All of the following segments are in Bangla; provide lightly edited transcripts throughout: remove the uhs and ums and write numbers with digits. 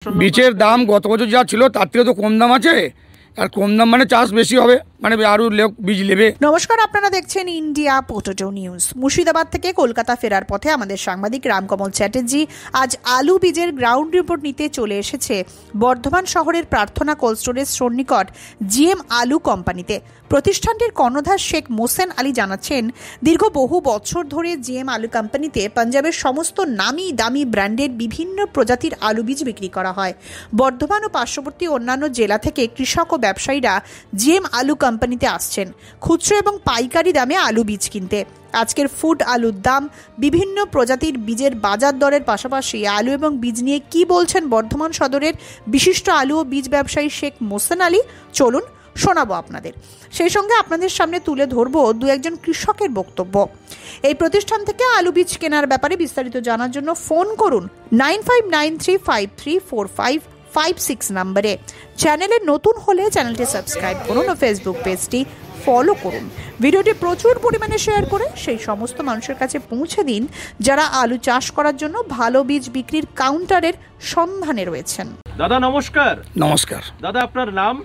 বীজের দাম গত বছর যা ছিল তার থেকে তো কম দাম আছে, আর কম দাম মানে চাষ বেশি হবে, মানে আরও লোক বীজ নেবে। নমস্কার, আপনারা দেখছেন ইন্ডিয়া পোটেটো নিউজ। মুর্শিদাবাদ থেকে কলকাতা ফেরার পথে আমাদের সাংবাদিক রামকমল চ্যাটার্জি আজ আলু বীজের গ্রাউন্ড রিপোর্ট নিতে চলে এসেছে বর্ধমান শহরের প্রার্থনা কোল্ড স্টোরেজ সন্নিকট জিএম আলু কোম্পানিতে। প্রতিষ্ঠানটির কর্ণধার শেখ মোসেন আলী জানাচ্ছেন, দীর্ঘ বহু বছর ধরে জিএম আলু কোম্পানিতে পাঞ্জাবের সমস্ত নামি দামি ব্র্যান্ডের বিভিন্ন প্রজাতির আলু বীজ বিক্রি করা হয়। বর্ধমান ও পার্শ্ববর্তী অন্যান্য জেলা থেকে কৃষক ও ব্যবসায়ীরা জিএম আলু কোম্পানিতে আসছেন খুচরো এবং পাইকারি দামে আলু বীজ কিনতে। আজকের ফুড আলুর দাম, বিভিন্ন প্রজাতির বীজের বাজার দরের পাশাপাশি আলু এবং বীজ নিয়ে কি বলছেন বর্ধমান সদরের বিশিষ্ট আলু ও বীজ ব্যবসায়ী শেখ মোসেন আলী, চলুন শোনাবো আপনাদের। সেই সঙ্গে আপনাদের সামনে তুলে ধরবো দু একজন কৃষকের বক্তব্য। এই প্রতিষ্ঠান থেকে আলু বীজ কেনার ব্যাপারে বিস্তারিত জানার জন্য ফোন করুন 9593534556 নম্বরে। চ্যানেলে নতুন হলে চ্যানেলটি সাবস্ক্রাইব করুন ও ফেসবুক পেজটি ফলো করুন। ভিডিওটি প্রচুর পরিমাণে শেয়ার করে সেই সমস্ত মানুষের কাছে পৌঁছে দিন যারা আলু চাষ করার জন্য ভালো বীজ বিক্রির কাউন্টারের সন্ধানে রয়েছেন। দাদা নমস্কার। নমস্কার দাদা, আপনার নাম?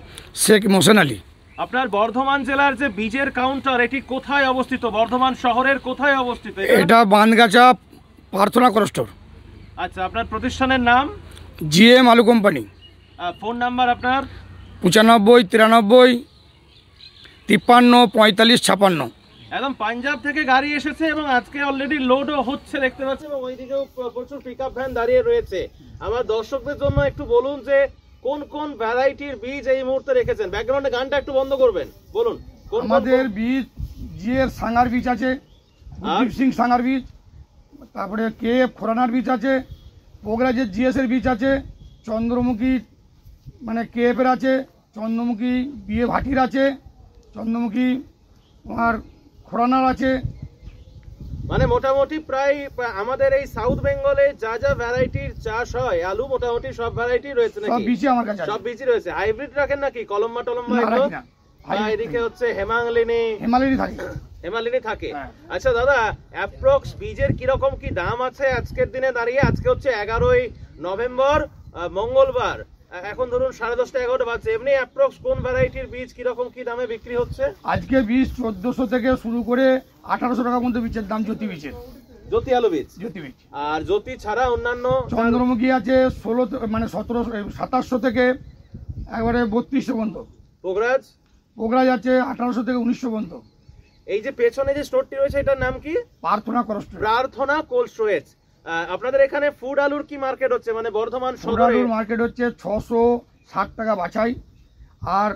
শেখ মোসেন আলী। আপনার বর্ধমান জেলার যে বীজের কাউন্টার, এটি কোথায় অবস্থিত? বর্ধমান শহরের কোথায় অবস্থিত? এটা বানগাছা প্রার্থনা কোল্ড স্টোর। আচ্ছা, আপনার প্রতিষ্ঠানের নাম? জিএম আলু কোম্পানি। ফোন নাম্বার আপনার? 9593 53 45 56। একদম পাঞ্জাব থেকে গাড়ি এসেছে এবং আজকে অলরেডি লোডও হচ্ছে দেখতে পাচ্ছি, এবং ওইদিকেও প্রচুর পিকআপ ভ্যান দাঁড়িয়ে রয়েছে। আমার দর্শকদের জন্য একটু বলুন যে কোন কোন ভ্যারাইটির বীজ এই মুহূর্তে রেখেছেন। ব্যাকগ্রাউন্ডে গানটা একটু বন্ধ করবেন, বলুন। আমাদের বীজ জিএর সাঙ্গার বীজ আছে, গুরদীপ সিং সাঙ্গার বীজ, তারপরে কেএফ খোরানার বীজ আছে, পোগরাজের জিএসের বীজ আছে, চন্দ্রমুখী মানে কেএফের আছে, চন্দ্রমুখী বিয়ে ভাটির আছে, চন্দ্রমুখী আমার খোরানার আছে। মানে মোটামুটি প্রায় আমাদের এই সাউথ বেঙ্গলে যা যা ভ্যারাইটির চাষ হয় আলু, মোটামুটি সব ভ্যারাইটি রয়েছে নাকি? সব বীজই আমার কাছে আছে। সব বীজই রয়েছে। হাইব্রিড রাখেন নাকি? কলম্বা টলম্বা এগুলো? এদিকে হচ্ছে হেমালিনী থাকে। আচ্ছা দাদা, অ্যাপ্রক্স বীজের কিরকম কি দাম আছে আজকের দিনে দাঁড়িয়ে? আজকে হচ্ছে 11ই নভেম্বর, মঙ্গলবার। এখন ধরুন 10:30 11টা বাজছে। এমনি অ্যাপ্রক্স কোন ভ্যারাইটির বীজ কিরকম কি দামে বিক্রি হচ্ছে? আজকে বীজ 1400 থেকে শুরু করে 1800 টাকা পর্যন্ত বীজের দাম। জ্যোতি বীজের, জ্যোতি আলু বীজ, জ্যোতি বীজ। আর জ্যোতি ছাড়া অন্যান্য চন্দ্রমুখী আছে 16 মানে 2700 থেকে একবারে 3200 পর্যন্ত। পোগরাজ আছে 1800 থেকে 1900 পর্যন্ত। এই যে পেছনে যে স্টোরটি রয়েছে এটার নাম কি? প্রার্থনা কোল্ড স্টোরেজ। প্রার্থনা কোল্ড স্টোরেজ। আপনাদের এখানে ফুড আলুর কি মার্কেট হচ্ছে? মানে বর্ধমান শহরে মার্কেট হচ্ছে 660 টাকা বাছাই আর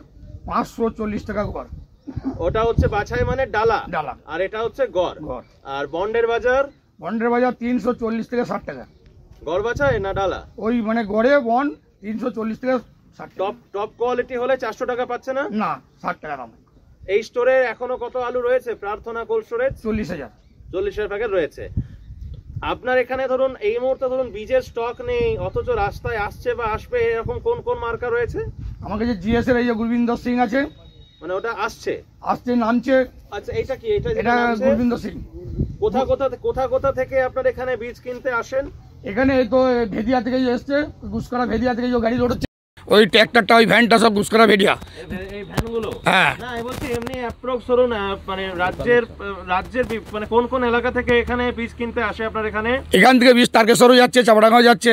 540 টাকা গড়। ওটা হচ্ছে বাছাই মানে ডালা, আর এটা হচ্ছে গড়। আর বন্ডের বাজার? 340 থেকে 60 টাকা। গড় বাছাই না ডালা? ওই মানে গড়ে বন্ড 340 থেকে 60 টাকা। টপ কোয়ালিটি হলে 400 টাকা পাচ্ছে না? না, 60 টাকা দাম। এই স্টোরে এখনো কত আলু রয়েছে প্রার্থনা কোল্ড স্টোরেজ? 40,000 প্যাকেট রয়েছে। আপনার এখানে ধরুন এই মুহূর্তে ধরুন বীজের স্টক নেই, অথচ রাস্তায় আসছে বা আসবে, এরকম কোন কোন মার্কা রয়েছে? আমার কাছে জিএস এর এই যে গুরবিন্দর সিং আছে, মানে ওটা আসছে নামছে। আচ্ছা, এটা কি? এটা গুরবিন্দর সিং। কোথা থেকে আপনার এখানে বীজ কিনতে আসেন? এখানে এই তো ভেদিয়া থেকে এসছে, গুসকরা ভেদিয়া থেকে যে গাড়ি লোড হচ্ছে, ওই ট্র্যাক্টরটা ওই ভ্যানটা সব গুসকরা ভেদিয়া। এই ভ্যানগুলো? হ্যাঁ। না, আমি বলছি এমনি অ্যাপ্রক্স ধরুন মানে রাজ্যের মানে কোন কোন এলাকা থেকে এখানে বীজ কিনতে আসে আপনার এখানে? এখান থেকে বীজ তারকেশ্বরও যাচ্ছে, চাপড়াগাঁও যাচ্ছে।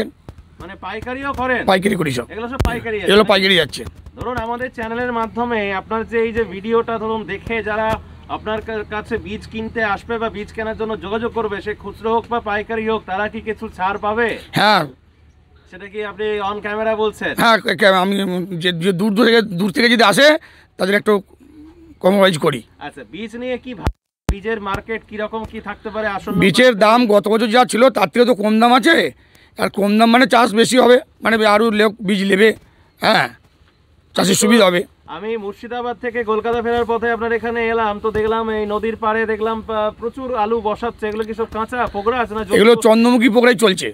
মানে পাইকারিও করেন? পাইকারি করি সব। এগুলো সব পাইকারি? এগুলো পাইকারি যাচ্ছে। ধরুন আমাদের চ্যানেলের মাধ্যমে আপনার যে এই যে ভিডিওটা ধরুন দেখে যারা আপনার কাছে বীজ কিনতে আসবে বা বীজ কেনার জন্য যোগাযোগ করবে, সে খুচরো হোক বা পাইকারি হোক, তারা কি কিছু ছাড় পাবে? হ্যাঁ। সেটা কি আপনি অন ক্যামেরা বলছেন? হ্যাঁ, আমি যে দূর থেকে যদি আসে তাদের একটু কম্প্রোমাইজ করি। আচ্ছা, বীজ নিয়ে কি বীজের মার্কেট কিরকম কি থাকতে পারে? আসলে বীজের দাম গত বছর যা ছিল তার থেকে তো কম দাম আছে, আর কম দাম মানে চাষ বেশি হবে, মানে আরও লোক বীজ নেবে। হ্যাঁ, চাষের সুবিধা হবে। আমি মুর্শিদাবাদ থেকে কলকাতা ফেরার পথে আপনার এখানে এলাম, তো দেখলাম এই নদীর পাড়ে দেখলাম প্রচুর আলু বসাচ্ছে। এগুলো কি সব কাঁচা পোগরাজ না? এগুলো চন্দ্রমুখী পোগরাজ চলছে।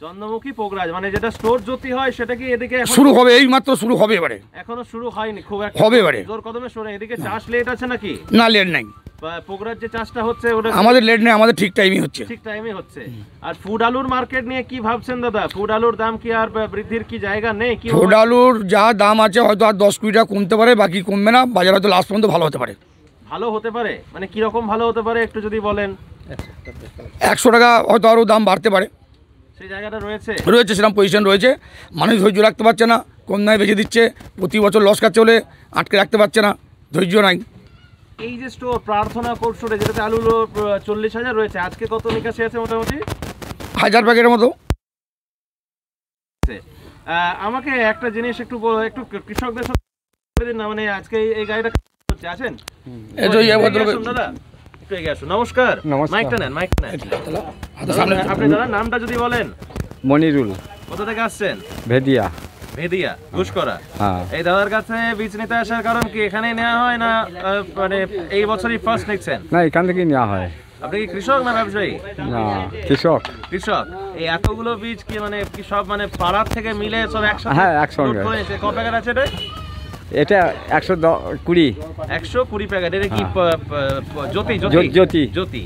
চন্দ্রমুখী পোগরাজ মানে যেটা স্টোর জ্যোতি হয়, সেটা কি এদিকে শুরু হবে? এই মাত্র শুরু হবে, এবারে এখনো শুরু হয়নি খুব একটা। হবে এবারে জোর কদমে শুরু। এদিকে চাষ লেট আছে নাকি? না, লেট নাই। পোগরার যে চাষটা হচ্ছে ওটা আমাদের লেট নেই, আমাদের ঠিক টাইমই হচ্ছে। ঠিক টাইমে হচ্ছে। আর ফুড আলুর মার্কেট নিয়ে কি ভাবছেন দাদা? ফুড আলুর দাম কি আর বৃদ্ধির কি জায়গা নেই? কি ফুড আলুর যা দাম আছে হয়তো আর 10-20 টাকা কমতে পারে, বাকি কমবে না। বাজার হয়তো লাস্ট পর্যন্ত ভালো হতে পারে। ভালো হতে পারে মানে কি রকম ভালো হতে পারে একটু যদি বলেন। 100 টাকা হয়তো আরও দাম বাড়তে পারে, সেই জায়গাটা রয়েছে। সেরকম পজিশন রয়েছে। মানুষ ধৈর্য রাখতে পারছে না, কম দামে বেঁচে দিচ্ছে, প্রতি বছর লস খাচ্ছে বলে আটকে রাখতে পারছে না, ধৈর্য নাই। এই যে স্টোর প্রার্থনা কোল্ড স্টোরে যেটাতে আলু 40,000 রয়েছে, আজকে কত নিকাশি আছে মোটামুটি? 1000 প্যাকেটের মতো। আমাকে একটা জিনিস একটু একটু কৃষকদের সাথে বলে দিন না, মানে আজকে এই গাড়িটা হচ্ছে আছেন দাদা, একটু এগিয়ে আসুন। নমস্কার। মাইকটা নেন, মাইকটা নেন। আপনি দাদা নামটা যদি বলেন। মনিরুল। কোথা থেকে আসছেন? ভেদিয়া। ভেদিয়া ঘুষকরা। হ্যাঁ। এই দাদার কাছে বীজ নিতে আসার কারণ কি এখানেই নেওয়া হয় না মানে এই বছরই ফার্স্ট নিচ্ছেন? না, এখান থেকেই নেওয়া হয়। আপনি কি কৃষক না ব্যবসায়ী? না, কৃষক। কৃষক। এই এতগুলো বীজ কি মানে কি সব মানে পাড়ার থেকে মিলে সব একসাথে? হ্যাঁ, একসঙ্গে। ক প্যাকেট আছে এটা? এটা 120। 120 প্যাকেট। এটা কি জ্যোতি? জ্যোতি। জ্যোতি।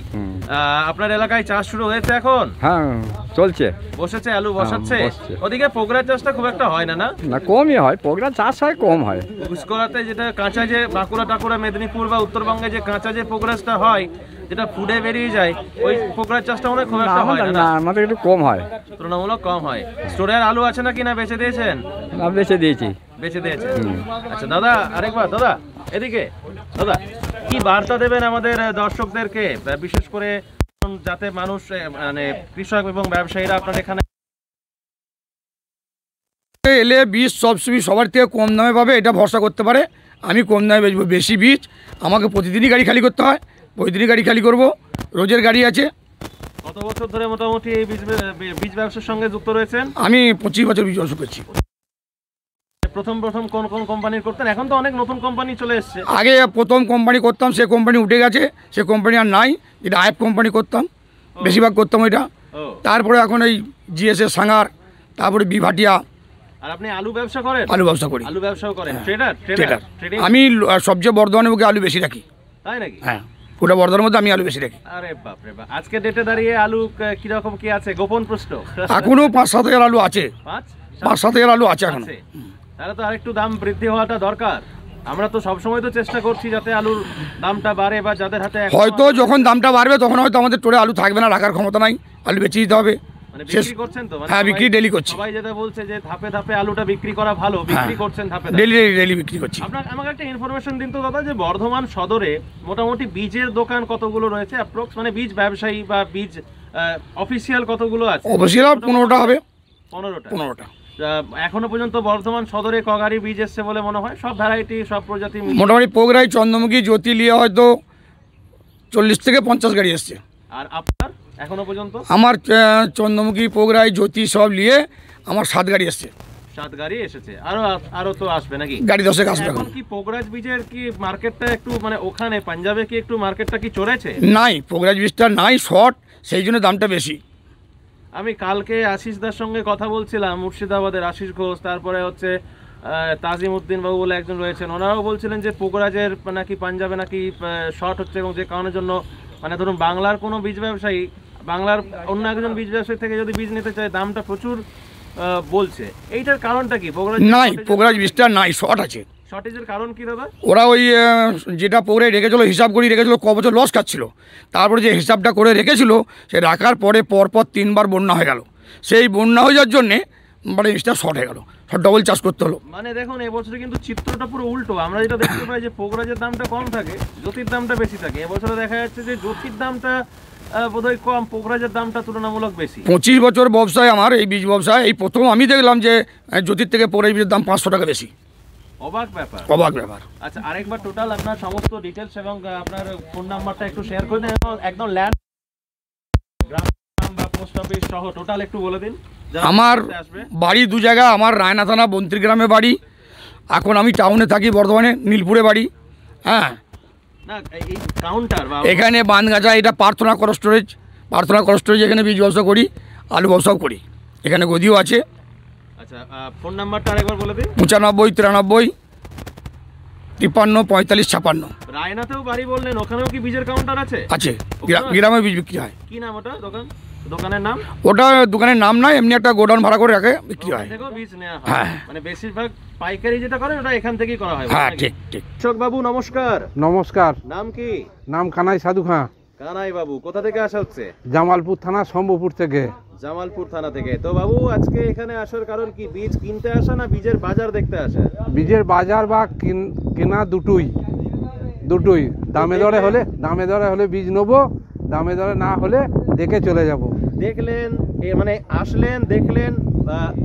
আপনার এলাকায় চাষ শুরু হয়েছে এখন? হ্যাঁ, চলছে। বসেছে, আলু বসাচ্ছে। বসছে। ওদিকে পোগরা চাষটা খুব একটা হয় না? না, কমই হয়। পোগরা চাষ হয়, কম হয়। ঘুষকরাতে যেটা কাঁচা, যে বাঁকুড়া টাকুড়া মেদিনীপুর বা উত্তরবঙ্গে যে কাঁচা যে পোগরাসটা হয়, যেটা ফুডে বেরিয়ে যায়, ওই পোগরার চাষটা মনে খুব একটা হয় না। আমাদের একটু কম হয়, তুলনামূলক কম হয়। স্টোরের আলু আছে নাকি না বেচে দিয়েছেন? না, বেচে দিয়েছি। বেচে দিয়েছেন। আচ্ছা দাদা, আরেকবার দাদা এদিকে। দাদা কি বার্তা দেবেন আমাদের দর্শকদেরকে, বিশেষ করে যাতে মানুষ মানে কৃষক এবং ব্যবসায়ীরা আপনার এখানে এলে বীজ সবার থেকে কম দামে পাবে, এটা ভরসা করতে পারে। আমি কম দামে বেচবো। বেশি বীজ আমাকে প্রতিদিনই গাড়ি খালি করতে হয়, প্রতিদিনই গাড়ি খালি করব। রোজের গাড়ি আছে। কত বছর ধরে মোটামুটি এই বীজ ব্যবসার সঙ্গে যুক্ত রয়েছেন? আমি 25 বছর বীজ ব্যবসা করছি। প্রথম কোন কোন কোম্পানির করতেন? এখন তো অনেক নতুন কোম্পানি চলে এসছে। আগে প্রথম কোম্পানি করতাম, সে কোম্পানি উঠে গেছে, সে কোম্পানি আর নাই। এটা আইএফ কোম্পানি করতাম, বেশিরভাগ করতাম ওইটা। তারপরে এখন এই জিএসের সাঙ্গার, তারপরে বিভাটিয়া। আর আপনি আলু ব্যবসা করেন? আলু ব্যবসা করি। আলু ব্যবসাও করেন? ট্রেডার। আমি সবচেয়ে বর্ধমানের বুকে আলু বেশি রাখি। তাই নাকি? হ্যাঁ, পুরো বর্ধমানের মধ্যে আমি আলু বেশি রাখি। আরে বাপ রে বাপ। আজকে ডেটে দাঁড়িয়ে আলু কিরকম কি আছে? গোপন প্রশ্ন। এখনো 5-7 হাজার আলু আছে। 5-7 হাজার আলু আছে এখন। তাহলে তো আরেকটু দাম বৃদ্ধি হওয়াটা দরকার। আমরা তো সবসময় তো চেষ্টা করছি যাতে আলুর দামটা বাড়ে, বা যাদের হাতে হয়তো যখন দামটা বাড়বে তখন হয়তো আমাদের টোরে আলু থাকবে না, রাখার ক্ষমতা নাই, আলু বেচে দিতে হবে। মানে বিক্রি করছেন তো? হ্যাঁ, বিক্রি ডেলি করছি। সবাই যেটা বলছে যে ধাপে ধাপে আলুটা বিক্রি করা ভালো, বিক্রি করছেন ধাপে ধাপে? ডেলি বিক্রি করছি। আপনার আমাকে একটা ইনফরমেশন দিন তো দাদা, যে বর্ধমান সদরে মোটামুটি বীজের দোকান কতগুলো রয়েছে অ্যাপ্রক্স, মানে বীজ ব্যবসায়ী বা বীজ অফিসিয়াল কতগুলো আছে? অফিসিয়াল 15টা হবে। 15টা। এখনো পর্যন্ত বর্ধমান সদরে ক গাড়ি বীজ এসছে বলে মনে হয়? সব ভ্যারাইটি, সব প্রজাতি মোটামুটি পোগরাই, চন্দ্রমুখী, জ্যোতি নিয়ে হয়তো 40 থেকে 50 গাড়ি এসছে। আর আপনার এখনো পর্যন্ত? আমার চন্দ্রমুখী, পোগরাই, জ্যোতি সব নিয়ে আমার 7 গাড়ি এসছে। 7 গাড়ি এসেছে। আরো তো আসবে নাকি? গাড়ি 10 আসবে। এখন কি পোগরাজ বীজের কি মার্কেটটা একটু মানে ওখানে পাঞ্জাবে কি একটু মার্কেটটা কি চড়েছে? নাই, পোগরাজ বীজটা নাই, শর্ট, সেই জন্য দামটা বেশি। আমি কালকে আশিস দার সঙ্গে কথা বলছিলাম, মুর্শিদাবাদের আশিস ঘোষ, তারপরে হচ্ছে তাজিম উদ্দিন বাবু বলে একজন রয়েছেন, ওনারাও বলছিলেন যে পোগরাজের নাকি পাঞ্জাবে নাকি শর্ট হচ্ছে, এবং যে কারণের জন্য মানে ধরুন বাংলার কোনো বীজ ব্যবসায়ী বাংলার অন্য একজন বীজ ব্যবসায়ী থেকে যদি বীজ নিতে চায় দামটা প্রচুর বলছে। এইটার কারণটা কি? নাই, পোগরাজ বীজটা নাই, শর্ট আছে। শর্টেজের কারণ কি দাদা? ওরা ওই যেটা পোগরাই রেখেছিল, হিসাব করে রেখেছিল, ক বছর লস খাচ্ছিল, তারপরে যে হিসাবটা করে রেখেছিল সে রাখার পরে পরপর 3বার বন্যা হয়ে গেল। সেই বন্যা হয়ে যাওয়ার জন্যে মানে জিনিসটা শর্ট হয়ে গেল, ডবল চাষ করতে হলো। মানে দেখুন এবছরে কিন্তু চিত্রটা পুরো উল্টো। আমরা যেটা দেখতে পাই যে পোগরাজের দামটা কম থাকে, জ্যোতির দামটা বেশি থাকে। এবছরে দেখা যাচ্ছে যে জ্যোতির দামটা বোধহয় কম, পোগরাজের দামটা তুলনামূলক বেশি। 25 বছর ব্যবসায় আমার, এই বীজ ব্যবসায় এই প্রথম আমি দেখলাম যে জ্যোতির থেকে পোগরাজ বীজের দাম 500 টাকা বেশি। অবাক ব্যাপার, অবাক ব্যাপার। আচ্ছা, আরেকবার টোটাল আপনার সমস্ত ডিটেলস এবং আপনার ফোন নাম্বারটা একটু শেয়ার করে দিন, একদম ল্যান্ড, গ্রাম বা পোস্ট অফিস সহ টোটাল একটু বলে দিন। আমার বাড়ি 2 জায়গা, আমার রায়না থানা বন্ত্রী গ্রামে বাড়ি, এখন আমি টাউনে থাকি বর্ধমানে, নীলপুরে বাড়ি। হ্যাঁ, না এই কাউন্টার বা এখানে বানগাছা, এটা প্রার্থনা কর স্টোরেজ, এখানে বীজ ব্যবসা করি, আলু ব্যবসাও করি, এখানে গদিও আছে। আচ্ছা, ফোন নাম্বারটা আরেকবার বলে দিন। 95 93 53, 45, 56 রায়নাতেও বাড়ি বললেন, ওখানেও কি বীজের কাউন্টার আছে? আছে। গ্রামে বীজ বিক্রি হয়। কি নাম ওটা দোকানের নাম? ওটা দোকানের নাম নয়, এমনি একটা গোডাউন ভাড়া করে রাখে, বিক্রি হয়। থেকেও বীজ নেওয়া হয়। হ্যাঁ। মানে বেশিরভাগ পাইকারি যেটা করেন ওটা এখান থেকেই করা হয়। হ্যাঁ, ঠিক ঠিক। কৃষক বাবু নমস্কার। নমস্কার। নাম কি? নাম কানাই সাধু খাঁ। কানাই বাবু, কোথা থেকে আসা হচ্ছে? জামালপুর থানা, শম্ভুপুর থেকে। জামালপুর থানা থেকে। তো বাবু, আজকে এখানে আসার কারণ কি? বীজ কিনতে আসা না বীজের বাজার দেখতে আসা? বীজের বাজার বা কেনা দুটোই। দামে দরে হলে বীজ নেবো, দামে দরে না হলে দেখে চলে যাব। দেখলেন, মানে আসলেন, দেখলেন,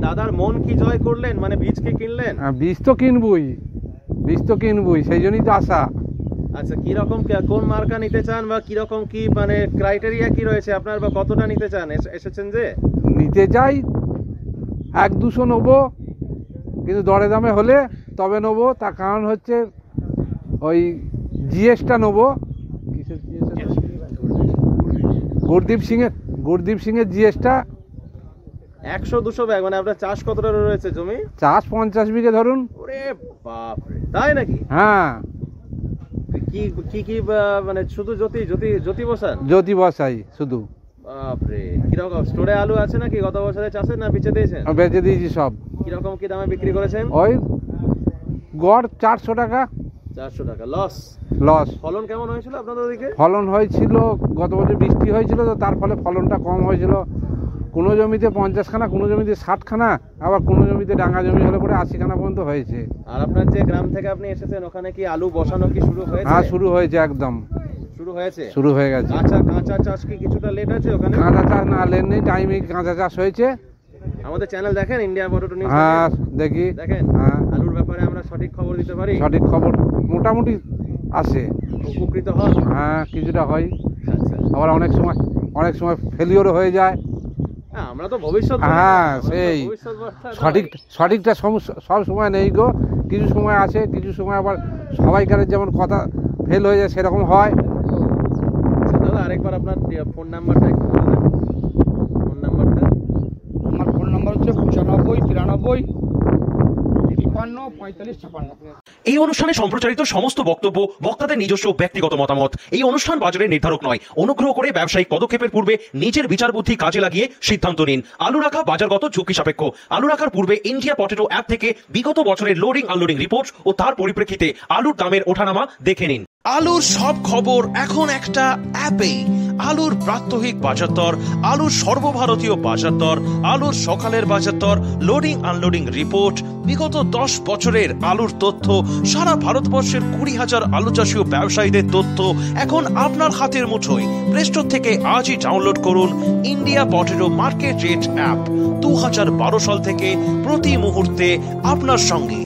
দাদার মন কি জয় করলেন, মানে বীজ কি কিনলেন? বীজ তো কিনবই, সেই জন্যই তো আসা। আচ্ছা, কিরকম, কোন মার্কা নিতে চান বা কিরকম কি মানে ক্রাইটেরিয়া কি রয়েছে আপনার, বা কতটা নিতে চান? এসেছেন যে নিতে চাই 1-200 নেবো, কিন্তু দরে দামে হলে তবে নেবো। তার কারণ হচ্ছে ওই জিএসটা নেবো, গুরদীপ সিংয়ের জিএসটা। 100-200 ব্যাগ, মানে আপনার চাষ কতটা রয়েছে জমি? চাষ 50 বিঘে ধরুন। ওরে বাপরে, তাই নাকি? হ্যাঁ। কি মানে শুধু জ্যোতি বসান? জ্যোতি বসাই শুধু। বাপরে, কিরকম স্টোরে আলু আছে নাকি গত বছরের চাষে, না বেচে দিয়েছেন? বেচে দিয়েছি সব। কিরকম কি দামে বিক্রি করেছেন? ওই গড় 400 টাকা। 400 টাকা লস। ফলন কেমন হয়েছিল আপনাদের ওদিকে? ফলন হয়েছিল, গত বছর বৃষ্টি হয়েছিল তো, তার ফলে ফলনটা কম হয়েছিল। কোনো জমিতে 50 খানা, কোনো জমিতে 60 খানা, আবার কোনো জমিতে ডাঙ্গা জমি হলে পরে 80 খানা পর্যন্ত হয়েছে। আর আপনার যে গ্রাম থেকে আপনি এসেছেন, ওখানে কি আলু বসানো কি শুরু হয়েছে? হ্যাঁ, শুরু হয়েছে, একদম শুরু হয়ে গেছে। কাঁচা চাষ কি কিছুটা লেট আছে ওখানে? কাঁচা চাষ না, লেট নেই, টাইমে কাঁচা চাষ হয়েছে। আমাদের চ্যানেল দেখেন, ইন্ডিয়া পটেটো নিউজ? হ্যাঁ, দেখি। দেখেন? হ্যাঁ। আলুর ব্যাপারে আমরা সঠিক খবর দিতে পারি? সঠিক খবর মোটামুটি আসে। উপকৃত হন? হ্যাঁ, কিছুটা হয়। আচ্ছা, আবার অনেক সময় ফেলিওরও হয়ে যায়। আমরা তো ভবিষ্যৎ। হ্যাঁ, সেই সঠিকটা সব সময় নেই গো। কিছু সময় আছে, কিছু সময় আবার সবাইকারের যেমন কথা ফেল হয়ে যায়, সেরকম হয়। দাদা, আরেকবার আপনার ফোন নাম্বারটা একটু বলে দেন। ফোন নাম্বারটা? আমার ফোন নাম্বার হচ্ছে 95 93 53 45 56। এই অনুষ্ঠানে সম্প্রচারিত সমস্ত বক্তব্য বক্তাদের নিজস্ব ব্যক্তিগত মতামত। এই অনুষ্ঠান বাজারের নির্ধারক নয়। অনুগ্রহ করে ব্যবসায়িক পদক্ষেপের পূর্বে নিজের বিচার বুদ্ধি কাজে লাগিয়ে সিদ্ধান্ত নিন। আলু রাখা বাজারগত ঝুঁকি সাপেক্ষ। আলু রাখার পূর্বে ইন্ডিয়া পটেটো অ্যাপ থেকে বিগত বছরের লোডিং আনলোডিং রিপোর্ট ও তার পরিপ্রেক্ষিতে আলুর দামের ওঠানামা দেখে নিন। আলুর সব খবর এখন একটা অ্যাপেই। আলুর প্রাত্যহিক বাজার দর, আলুর সর্বভারতীয় বাজার দর, আলুর সকালের বাজার দর, লোডিং আনলোডিং রিপোর্ট, বিগত 10 বছরের আলুর তথ্য, সারা ভারতবর্ষের 20,000 আলু চাষী ও ব্যবসায়ীদের তথ্য এখন আপনার হাতের মুঠোয়। প্লে স্টোর থেকে আজই ডাউনলোড করুন India potato market rate app. 2012 সাল থেকে প্রতি মুহূর্তে আপনার সঙ্গে।